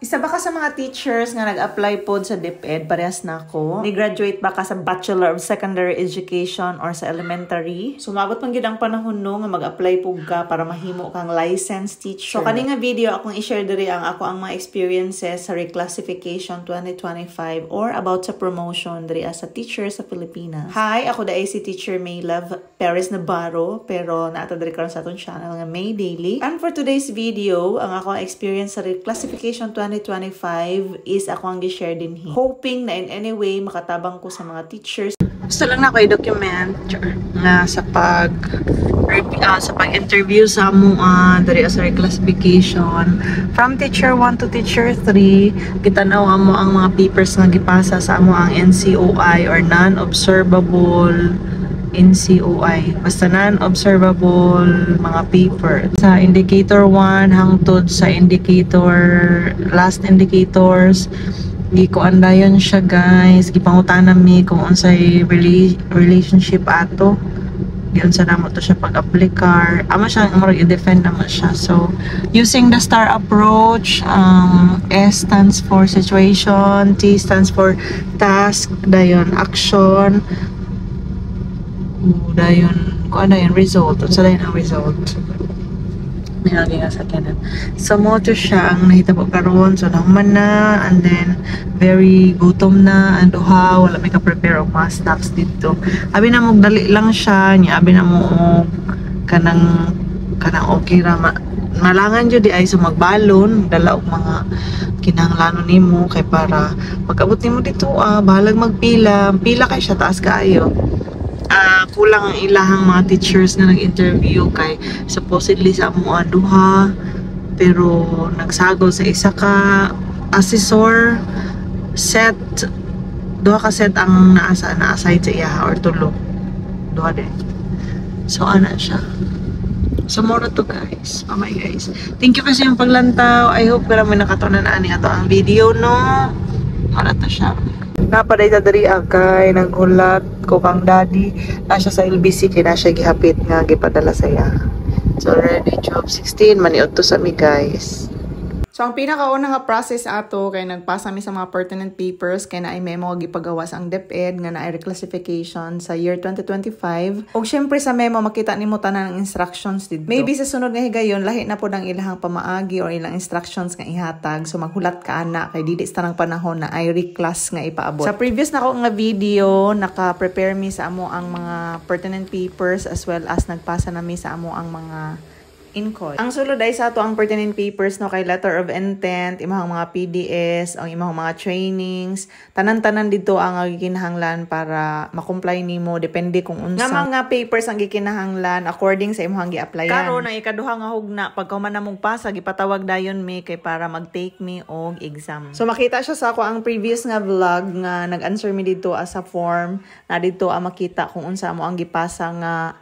Isa ba ka sa mga teachers nga nag-apply pod sa DepEd? Parehas na ako. Ni-graduate ba ka sa Bachelor of Secondary Education or sa elementary? Sumabot pang gid ang panahon no nga mag-apply po ka para mahimo kang licensed teacher. So kani nga video akong i-share diri ang ako ang mga experiences sa reclassification 2025 or about sa promotion diri as a teacher sa Pilipinas. Hi, ako da si Teacher Maylove Perez Navarro, pero naata diri karon sa atong channel nga May Daily. And for today's video, ang ako ang experience sa reclassification 2025 is ako ang gi-share din here. Hoping na in any way makatabang ko sa mga teachers. Gusto lang na ako i-document na sa pag-interview sa mga dari sa reclassification from teacher 1 to teacher 3. Gitanaw mo ang mga papers nga gipasa sa amo ang NCOI or non-observable NCOI. Basta non-observable mga paper. Sa indicator 1 hangtod sa last indicators, gikuan dayon siya guys. Gipangutan mi kung unsay relationship ato. Giunsa namo to siya pag-aplikar. Amo siya i-defend namo siya. So, using the STAR approach, S stands for situation, T stands for task, dayon action, dayon kung ano yung result, unsa dayon ang result. Nilagay nga sa kanan. So mo to siya ang nahitabo karon, so nahuman na, and then very gutom na, and duha wala may ka-prepare og mga snacks dito. Abi na mo dali lang siya, nya abi na mo kanang okay ra malangan jud di ay so magbalon, dala og mga kinahanglanon nimo kay para pag-abot nimo dito bahalag magpila kay siya taas kaayo. Kulang ang ilahang mga teachers na nag-interview kay supposedly sa mga duha, pero nagsagol sa isa ka assessor set, duha ka set ang na-assign sa iya or tulo, duha din. So ana siya. So more to guys. Oh my guys, thank you kasi yung paglantaw. I hope karami nakatunan ani ato ang video no. Mara to siya. Napaday ta diri kay naghulat ko kang daddy na siya sa LBC kay na siya gihapit nga gipadala sa iya. So already job 16 maniud to sa mi guys. So ang pinakauna nga process ato kay nagpasa mi sa mga pertinent papers kay naay memo gipagawas ang DepEd nga naay reclassification sa year 2025. Og syempre sa memo makita nimo tanan ang instructions didto. Maybe sa sunod nga higayon lahi na pod ang ilahang pamaagi or ilang instructions nga ihatag, so maghulat ka ana kay dili sa tanang panahon na ay reclass nga ipaabot. Sa previous nako nga video naka-prepare mi sa amo ang mga pertinent papers as well as nagpasa na mi sa amo ang mga Incoy. Ang sulod ay sa ato ang pertinent papers no kay letter of intent, imong mga PDS, ang imong mga trainings, tanan-tanan dito ang gikinahanglan para ma-comply nimo depende kung unsa nga mga papers ang gikinahanglan according sa imong gi-applyan. Karon ang ikaduha nga hugna pagkahuman na mong pasa gipatawag dayon mi kay para mag-take me og exam. So makita siya sa ako ang previous nga vlog nga nag-answer mi dito as a form na dito ang makita kung unsa mo ang gipasa nga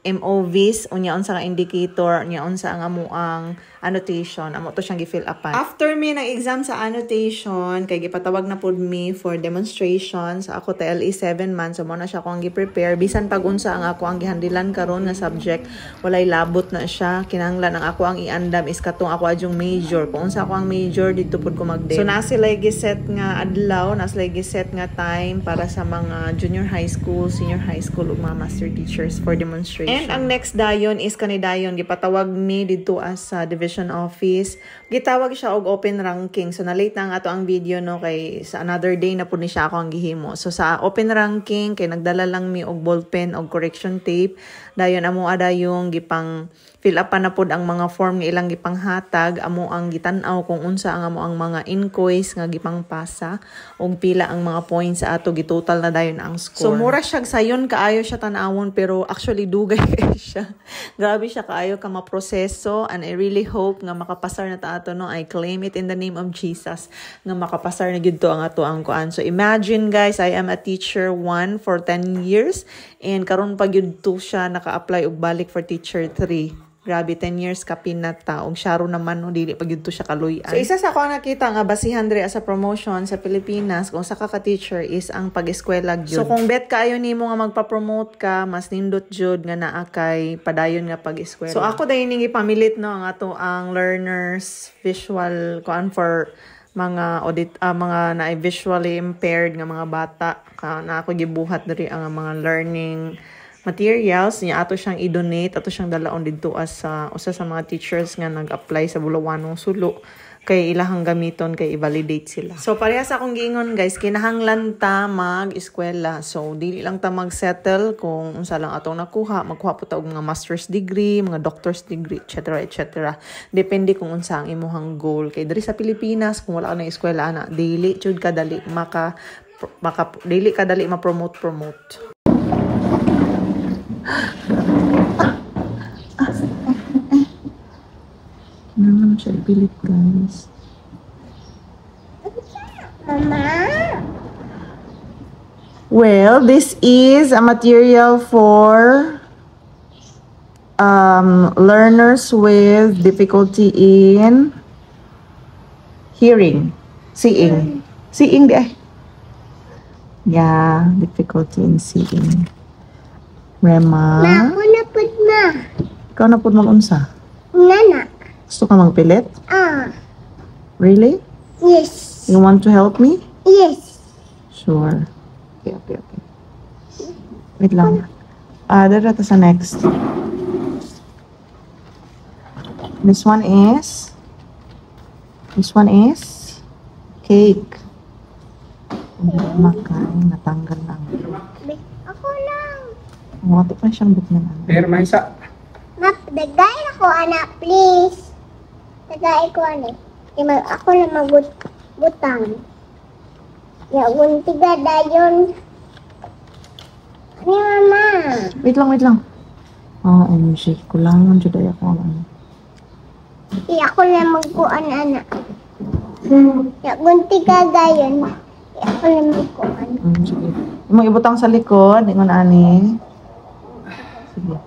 MOVs, unya unsa nga indicator, unya unsa ang amuang annotation, amo to siyang gi-fill upan. After mi ng exam sa annotation, kay gipatawag na pud mi for demonstration sa ako TLE 7 months, so mo na siya ko ang gi-prepare bisan pag unsa ang ako ang gihandilan karon nga subject, walay labot na siya, kinahanglan ang ako ang iandam is katong ako adjung major. Kung unsa ako ang major dito pud ko mag-dem. So na sila gi-set nga adlaw, na sila gi-set nga time para sa mga junior high school, senior high school ug mga master teachers for demonstration. And ang next dayon is kanidayon gipatawag mi dito as sa division office. Gitawag siya og open ranking. So na late na nga ato ang video no kay sa another day na pud ni siya ako ang gihimo. So sa open ranking kay nagdala lang mi og ballpen og correction tape. Dayon amo adayong gipang fill up pa na pod ang mga form nga ilang gipanghatag, amo ang gitan-aw kung unsa ang amo ang mga inquiries nga gipangpasa og pila ang mga points sa ato gitotal na dayon ang score. So mura siya sayon kaayo siya tan-awon pero actually dugay siya. Grabe siya kaayo ka maproseso, and I really hope nga makapasar na ta ato no. I claim it in the name of Jesus nga makapasar na gyud to ang ato ang kuan. So imagine guys, I am a teacher 1 for 10 years and karon pa gyud to siya naka-apply og balik for teacher 3. Grabe, 10 years kapin na ta. Og syaro naman, no, dili pag yun to siya kaluyan. So, isa sa ako nakita nga basihan diri sa promotion sa Pilipinas, kung sa ka-teacher is ang pag-eskwela gyud. So, kung bet kaayo nimo nga magpa-promote ka, mas nindot jud nga naa kay padayon nga pag-eskwela. So, ako dahil ningi pamilit, no, ang ato ang learners, visual, kuan for mga mga na visually impaired nga mga bata. Na ako gibuhat diri ang mga learning materials niya ato siyang i-donate, ato siyang dalaon didto as usa sa mga teachers nga nag-apply sa Bulawanong Sulo kay ilahang gamiton kay i-validate sila. So parehas akong giingon guys, kinahanglan ta mag-eskwela. So dili lang ta mag-settle kung unsa lang atong nakuha, magkuha po ta og mga master's degree, mga doctor's degree, etc. etc. Depende kung unsa ang imong goal. Kay diri sa Pilipinas kung wala ka ng eskwela ana, dili jud kadali dili kadali ma-promote. Naman siya ipilit guys. Mama. Well, this is a material for learners with difficulty in seeing. Seeing di. Yeah, difficulty in seeing. Rema. Ma, ako na pud ma. Ikaw na pud mag-unsa? Nana. Gusto ka magpilit? Really? Yes. You want to help me? Yes. Sure. Okay. Wait lang. Dara sa next. This one is cake. Makain, natanggal lang. Ako lang. Wati pa siyang buknan. Pero may isa. Dagay ako, anak, please. Dagay ko, anak. Ako na magbutang. Yagun tiga dayon. Ano, mama? Wait lang. OMG. Kulangan dyan ay ako ano. Ako na magkuan, anak. Yagun tiga dayon. Ako na magkuan. Sige. Yung ibutang sa likod, ingon ani. Sige.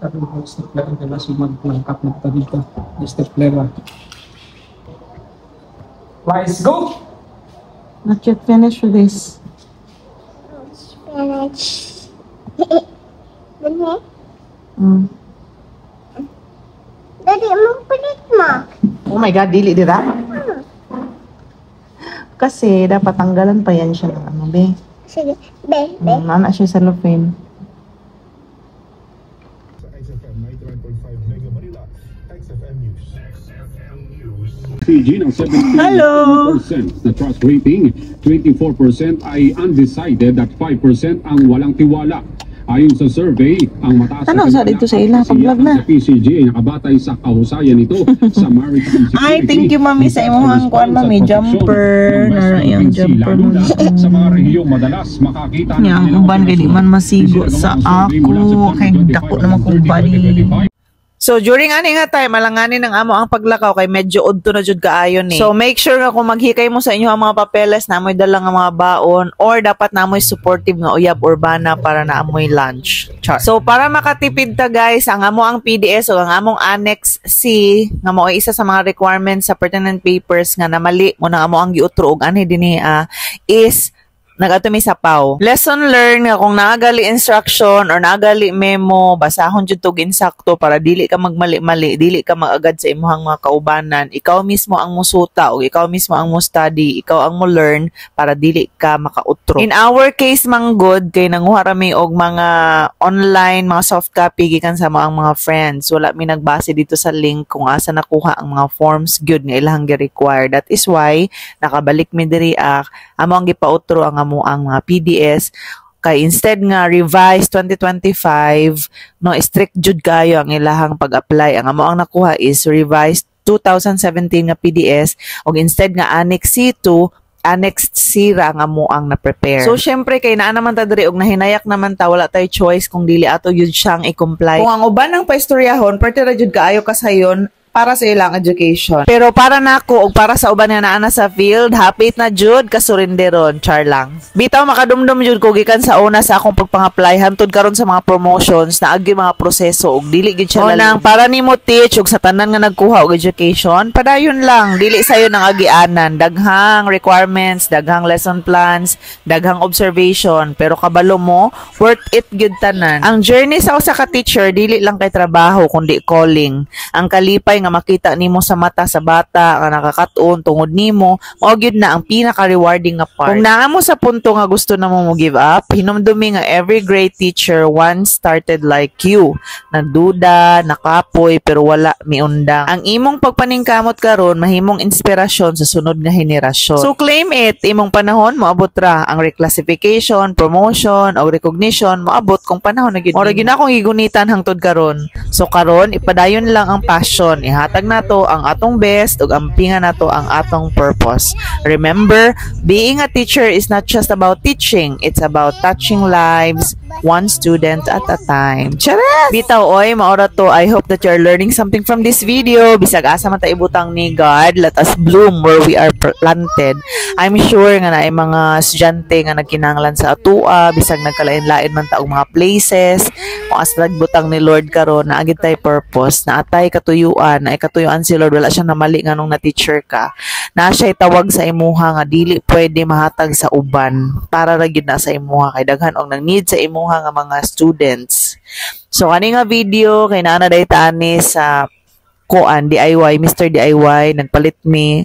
Sabi ko, stepler ka na sumagplangkap na ito dito. Stepler. Let's go! Not yet finished with this. Spinach. Dali. Dali, magpalit mo. Oh my God, dili dira. Kasi dapat tanggalan pa yan siya ng ano, be. Sige, be. Nana siya sa cellophane. PG ng 17% na trust rating, 24% ay undecided at 5% ang walang tiwala. Ayon sa survey, ang mataas ano sa dito sa ila pag-vlog na sa PCG ay nakabatay sa kahusayan nito sa maritime security. Ay, thank you mami sa imong kuan mami jumper na yung jumper mo sa mga rehiyong madalas makakita ng uban kay di man masigo sa ako kay dako naman kong body. So, during ani nga time, malanganin ng amo ang paglakaw kay medyo udto na jud kaayon eh. So, make sure nga kung maghikay mo sa inyo ang mga papeles na amoy dala nga mga baon or dapat na amoy supportive nga uyab urbana para na amoy lunch. Char. So, para makatipid ta guys, ang amo ang PDS o ang among Annex C nga mao isa sa mga requirements sa pertinent papers nga namali mo na amo ang giutro og ani dinhi is nagatumi sa PAW. Lesson learned nga kung naagali instruction or naagali memo, basahon jud tog insakto para dili ka magmali-mali, dili ka magagad sa imong mga kaubanan. Ikaw mismo ang musuta o ikaw mismo ang mo study, ikaw ang mo learn para dili ka makautro. In our case manggod kay nanguha rami og mga online, mga soft copy gikan sa mga friends. Wala mi nagbase dito sa link kung asa nakuha ang mga forms gyud nga ilahang gi-require. That is why nakabalik mi diri amo ang gipautro ang mo ang mga PDS kay instead nga revise 2025 no strict jud kayo ang ilahang pag-apply ang amo ang nakuha is revised 2017 nga PDS og instead nga Annex C2 Annex C ra nga mo ang na-prepare. So syempre kay naa naman ta diri og nahinayak naman ta wala tay choice kung dili ato yun siyang i-comply. Kung ang uban ng paistoryahon perti ra jud kaayo kasayon para sa ilang education. Pero para nako ug para sa uban nga naa sa field, hapit na jud kasurinderon, char lang. Bitaw makadumdum jud ko gikan sa una sa akong pagpang-apply hantod karon sa mga promotions na agi mga proseso ug dili gid siya lalim. Para nimo teach ug sa tanan nga nagkuha og education, padayon lang, dili sayo nang agianan, daghang requirements, daghang lesson plans, daghang observation, pero kabalo mo worth it gid tanan. Ang journey sa usa ka teacher dili lang kay trabaho kundi calling. Ang kalipay nga makita nimo sa mata sa bata nga nakakaton tungod nimo, mao gyud na ang pinaka-rewarding nga part. Kung naa mo sa punto nga gusto na mo give up, hinumdumi nga every great teacher once started like you. Nagduda, nakapoy pero wala miundang. Ang imong pagpaningkamot karon mahimong inspirasyon sa sunod nga henerasyon. So claim it, imong panahon moabot ra ang reclassification, promotion o recognition moabot kung panahon na gid. Ora gyud akong igunitan hangtod karon. So karon ipadayon lang ang passion, ihatag nato ang atong best ug ampingan nato ang atong purpose. Remember, being a teacher is not just about teaching, it's about touching lives one student at a time. Charas! Bitaw oy, maora to. I hope that you're learning something from this video. Bisag asa man ta ibutang ni God, let us bloom where we are planted. I'm sure nga na ay mga estudyante nga nagkinahanglan sa atua, bisag nagkalain-lain man ta og mga places. Kung asa nagbutang ni Lord karon na agid tay purpose, na atay katuyuan, na ay katuyuan si Lord, wala siyang namali nga nung na-teacher ka. Na siya tawag sa imuha nga dili pwede mahatag sa uban para ra gyud na sa imuha kay daghan og nang need sa imuha nga mga students. So kani nga video kay naa na dayta ani sa kuan DIY, Mr. DIY nagpalit mi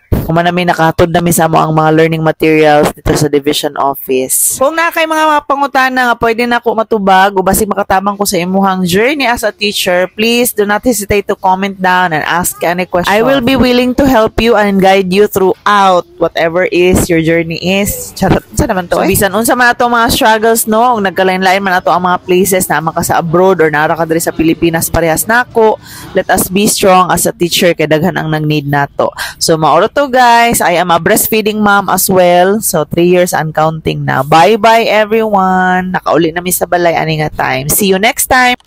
kung man namin nakatod na mi sa mo ang mga learning materials dito sa division office. Kung na kay mga pangutana nga pwede na ako matubag o basig makatabang ko sa imuhang journey as a teacher, please do not hesitate to comment down and ask any question. I will be willing to help you and guide you throughout whatever is your journey is. Charot, sa naman to. So, bisan unsa man ato mga struggles no, ug nagkalain-lain man ato ang mga places na maka sa abroad or nara ka diri sa Pilipinas parehas nako. Let us be strong as a teacher kay daghan ang nag-need nato. So maoro to guys, I am a breastfeeding mom as well. So 3 years and counting na. Bye-bye everyone. Nakauli na mi sa balay ani nga time. See you next time.